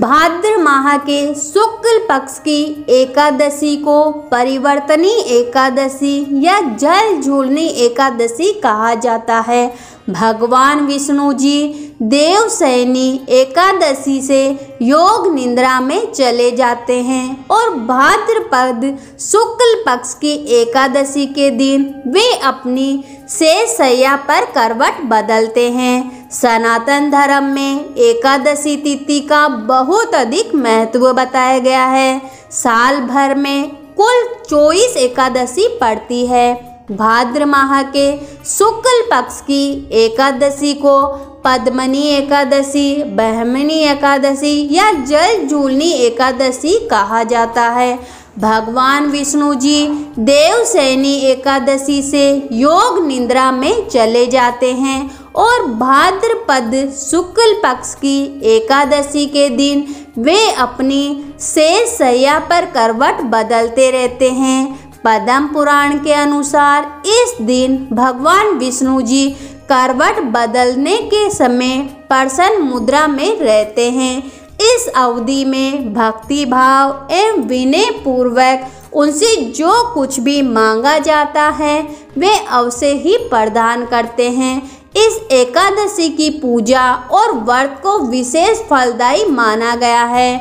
भाद्र माह के शुक्ल पक्ष की एकादशी को परिवर्तनी एकादशी या जल झूलनी एकादशी कहा जाता है। भगवान विष्णु जी देवशयनी एकादशी से योग निद्रा में चले जाते हैं और भाद्रपद शुक्ल पक्ष की एकादशी के दिन वे अपनी शेषशय्या पर करवट बदलते हैं। सनातन धर्म में एकादशी तिथि का बहुत अधिक महत्व बताया गया है। साल भर में कुल 24 एकादशी पड़ती है। भाद्र माह के शुक्ल पक्ष की एकादशी को पद्मनी एकादशी, ब्रह्मणी एकादशी या जल झूलनी एकादशी कहा जाता है। भगवान विष्णु जी देवशयनी एकादशी से योग निद्रा में चले जाते हैं और भाद्रपद शुक्ल पक्ष की एकादशी के दिन वे अपनी शेषशय्या पर करवट बदलते रहते हैं। पद्म पुराण के अनुसार इस दिन भगवान विष्णु जी करवट बदलने के समय प्रसन्न मुद्रा में रहते हैं। इस अवधि में भक्ति भाव एवं विनय पूर्वक उनसे जो कुछ भी मांगा जाता है वे अवश्य ही प्रदान करते हैं। इस एकादशी की पूजा और व्रत को विशेष फलदायी माना गया है।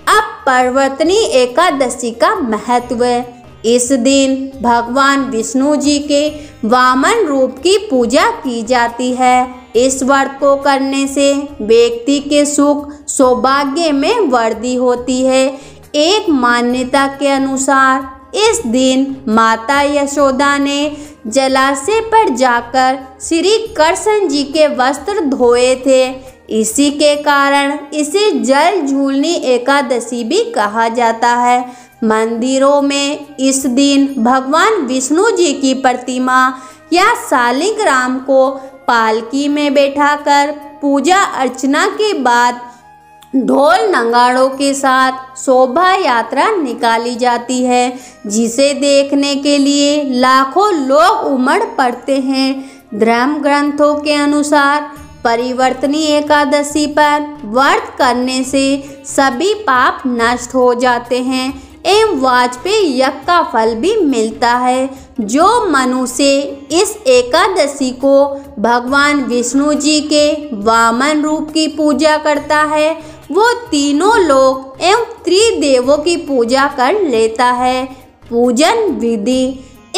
अब परिवर्तनी एकादशी का महत्व। इस दिन भगवान विष्णु जी के वामन रूप की पूजा की जाती है। इस व्रत को करने से व्यक्ति के सुख सौभाग्य में वृद्धि होती है। एक मान्यता के अनुसार इस दिन माता यशोदा ने जलाशय पर जाकर श्री कृष्ण जी के वस्त्र धोए थे। इसी के कारण इसे जल झूलनी एकादशी भी कहा जाता है। मंदिरों में इस दिन भगवान विष्णु जी की प्रतिमा या शालिग्राम को पालकी में बैठाकर पूजा अर्चना के बाद ढोल नगाड़ों के साथ शोभा यात्रा निकाली जाती है, जिसे देखने के लिए लाखों लोग उमड़ पड़ते हैं। धर्म ग्रंथों के अनुसार परिवर्तनी एकादशी पर व्रत करने से सभी पाप नष्ट हो जाते हैं एवं वाजपेयी यज्ञ का फल भी मिलता है। जो मनुष्य इस एकादशी को भगवान विष्णु जी के वामन रूप की पूजा करता है वो तीनों लोक एवं त्रिदेवों की पूजा कर लेता है। पूजन विधि।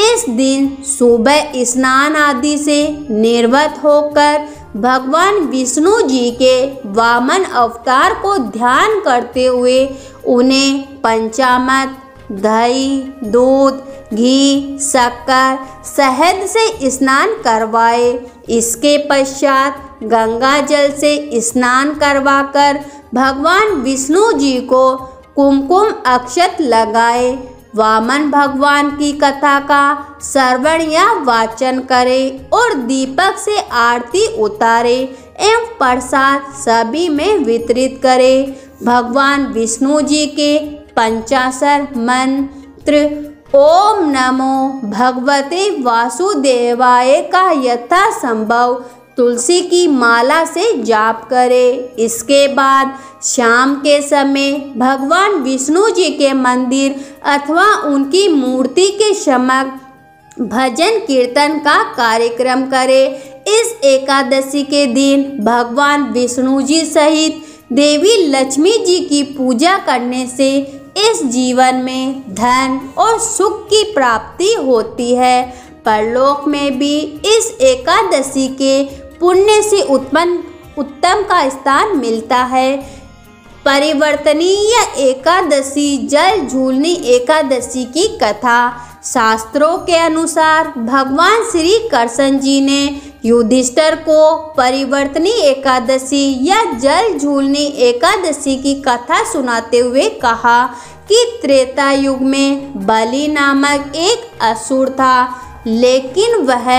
इस दिन सुबह स्नान आदि से निर्वत होकर भगवान विष्णु जी के वामन अवतार को ध्यान करते हुए उन्हें पंचामृत, दही, दूध, घी, शक्कर, शहद से स्नान करवाए। इसके पश्चात गंगा जल से स्नान करवाकर भगवान विष्णु जी को कुमकुम अक्षत लगाए। वामन भगवान की कथा का श्रवण या वाचन करें और दीपक से आरती उतारे एवं प्रसाद सभी में वितरित करें। भगवान विष्णु जी के पंचाक्षर मंत्र ओम नमो भगवते वासुदेवाय का यथासंभव तुलसी की माला से जाप करें। इसके बाद शाम के समय भगवान विष्णु जी के मंदिर अथवा उनकी मूर्ति के समक्ष भजन कीर्तन का कार्यक्रम करें। इस एकादशी के दिन भगवान विष्णु जी सहित देवी लक्ष्मी जी की पूजा करने से इस जीवन में धन और सुख की प्राप्ति होती है। परलोक में भी इस एकादशी के पुण्य से उत्तम का स्थान मिलता है। परिवर्तनी या एकादशी जल झूलनी एकादशी की कथा। शास्त्रों के अनुसार भगवान श्री कृष्ण जी ने युधिष्ठिर को परिवर्तनी एकादशी या जल झूलनी एकादशी की कथा सुनाते हुए कहा कि त्रेता युग में बलि नामक एक असुर था, लेकिन वह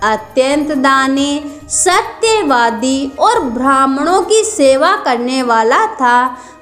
अत्यंत दानी, सत्यवादी और ब्राह्मणों की सेवा करने वाला था।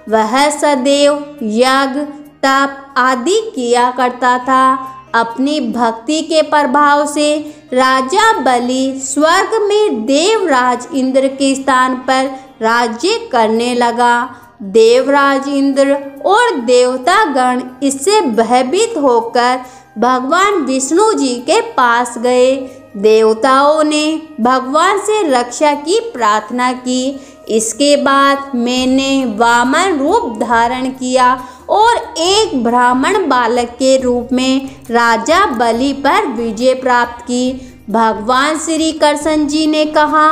वह सदैव यज्ञ तप आदि किया करता था। अपनी भक्ति के प्रभाव से राजा बलि स्वर्ग में देवराज इंद्र के स्थान पर राज्य करने लगा। देवराज इंद्र और देवतागण इससे भयभीत होकर भगवान विष्णु जी के पास गए। देवताओं ने भगवान से रक्षा की प्रार्थना की। इसके बाद मैंने वामन रूप धारण किया और एक ब्राह्मण बालक के रूप में राजा बलि पर विजय प्राप्त की। भगवान श्री कृष्ण जी ने कहा,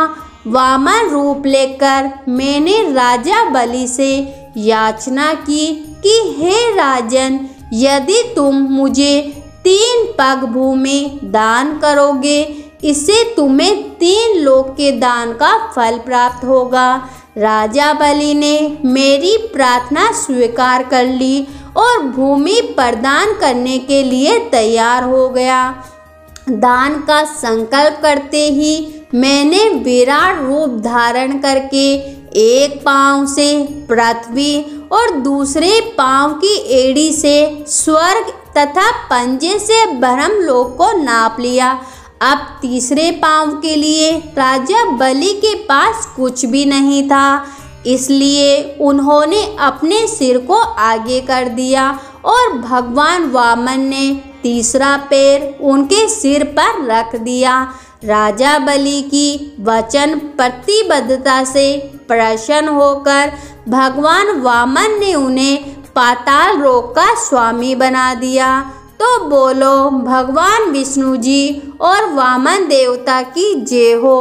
वामन रूप लेकर मैंने राजा बलि से याचना की कि हे राजन, यदि तुम मुझे 3 पग भूमि दान करोगे, इससे तुम्हें 3 लोक के दान का फल प्राप्त होगा। राजा बलि ने मेरी प्रार्थना स्वीकार कर ली और भूमि प्रदान करने के लिए तैयार हो गया। दान का संकल्प करते ही मैंने विराट रूप धारण करके एक पांव से पृथ्वी और दूसरे पांव की एड़ी से स्वर्ग तथा पंजे से ब्रह्मलोक को नाप लिया। अब तीसरे पांव के लिए राजा बलि के पास कुछ भी नहीं था, इसलिए उन्होंने अपने सिर को आगे कर दिया और भगवान वामन ने तीसरा पैर उनके सिर पर रख दिया। राजा बलि की वचन प्रतिबद्धता से प्रसन्न होकर भगवान वामन ने उन्हें पाताल लोक का स्वामी बना दिया। तो बोलो भगवान विष्णु जी और वामन देवता की जय हो।